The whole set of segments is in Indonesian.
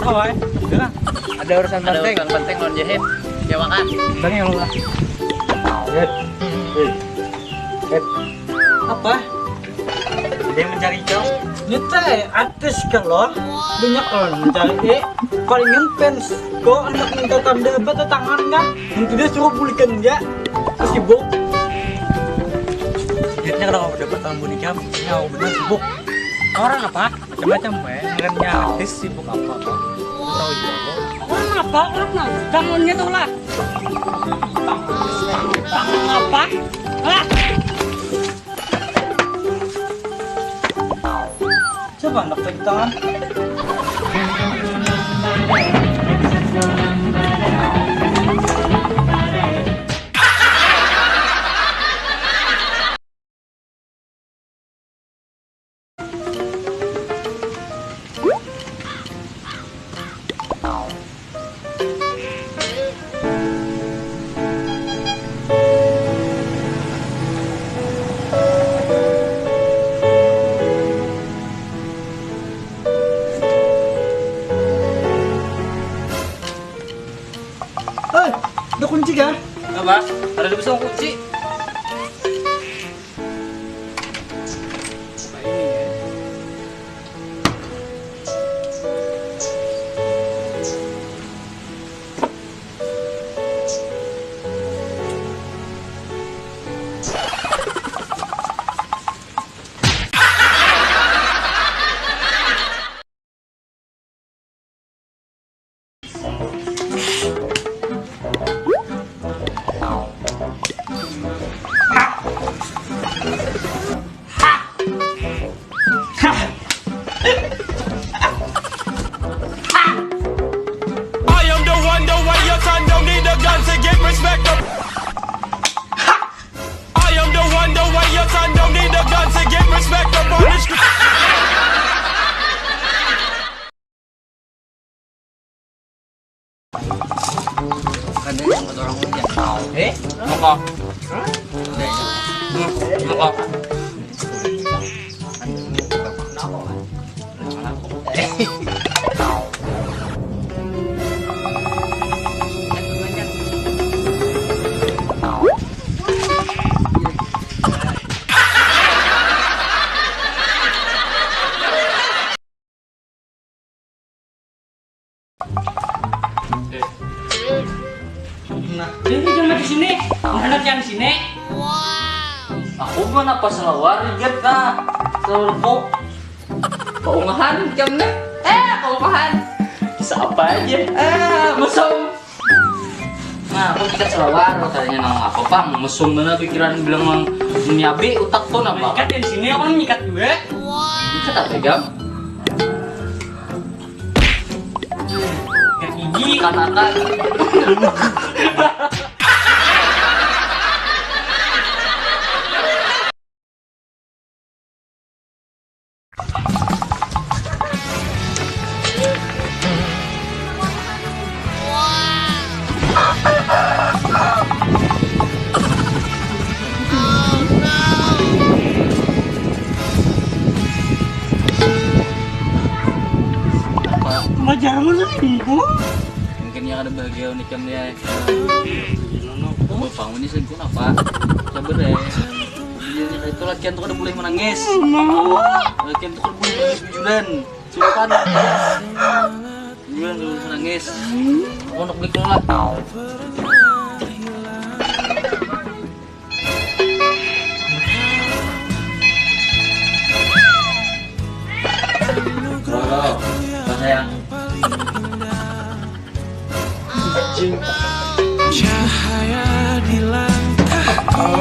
Apa wae? Udah. Ada urusan Ada penting. urusan penting non jahit. Ya makan. Bang yang lu lah. Apa? Dia mencari kau. Nyata artis kalau banyak orang mencari palingan fans kok anak minta tanda apa tangannya nanti dia suruh pulihkan dia sibuk Duitnya kalau dapat tahun nikah, ya benar sibuk. Orang apa? Macam-macam ngerennya artis sibuk apa? Tahu juga kok. orang apa tangannya tuh lah tangan apa ah coba anak pegang tangan ada kunci kah? Apa? Ada bisa kunci. Ada yang buat orang hujan. Mokok. Mokok. Jadi jangan di sini, mana yang di sini? Aku mana pas selawar riget kah? Selawar keungahan jamnya. Keungahan. Bisa apa aja? Mesum. Nah, aku kita selawar katanya nang apa pang? Mesum mana pikiran bilang mang menyabi otak tuh nama. Ikat di sini, aku nyikat juga. Ikat apa jam? Ikat gigi. Kanatan. Jangan ibu. Mungkin yang ada bahagia unik yang dia. Bapang ini sengkun apa? Sabar deh. Itu latihan tuh kan boleh menangis. Latihan tuh kan boleh bujuran. Silakan. Bujuran dulu menangis. Aku nak beli kelola. Sayang. Cahaya di langkahku.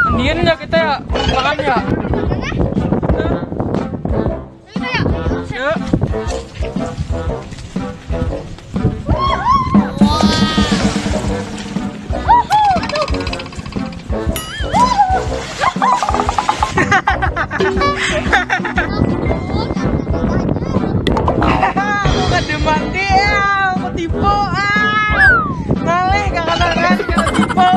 Mendingan ya kita ya makan ya. Ya. Dia ketipu. Ngalih kakak ketipu.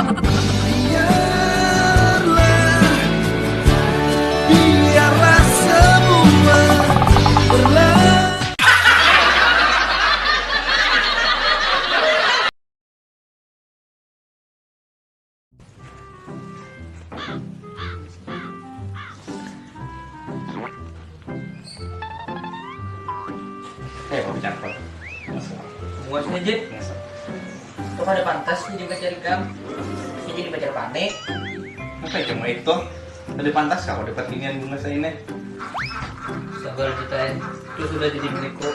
Biarlah semua berlalu. Mau bicara apa? Muasnya aja. Tuh pada pantas jadi pacar kamu. Ini jadi pacar panik. Apa ya cuma itu? Ada pantas kau dapat ginian bunga saya ini? Sabar kita itu sudah jadi milikku.